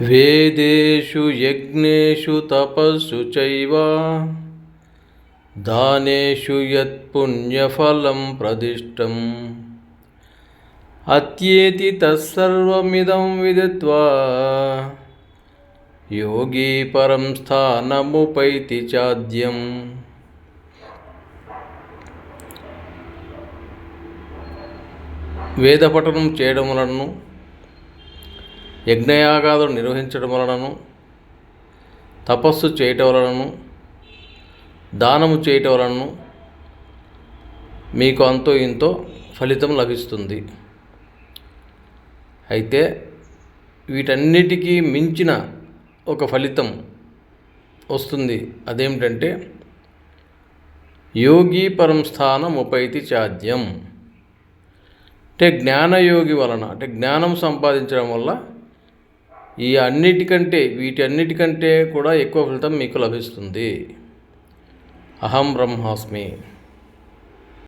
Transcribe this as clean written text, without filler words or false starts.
వేదేషు యజ్ఞేషు తపస్సు చైవ దానేషు యత్పుణ్యఫలం ప్రదిష్టం అత్యేతి తత్సర్వమిదం విదిత్వా యోగి పరం స్థానముపైతి చాద్యం. వేదపఠనం చేయడం వలనను, యజ్ఞయాగాదులు నిర్వహించడం వలనను, తపస్సు చేయటం వలనను, దానము చేయటం వలనను మీకు అంతో ఇంతో ఫలితం లభిస్తుంది. అయితే వీటన్నిటికీ మించిన ఒక ఫలితం వస్తుంది. అదేమిటంటే యోగి పరం స్థానం ఉపైతి చాద్యం. అంటే జ్ఞానయోగి వలన, అంటే జ్ఞానం సంపాదించడం వల్ల వీటన్నిటికంటే కూడా ఎక్కువ ఫలితం మీకు లభిస్తుంది. అహం బ్రహ్మాస్మి.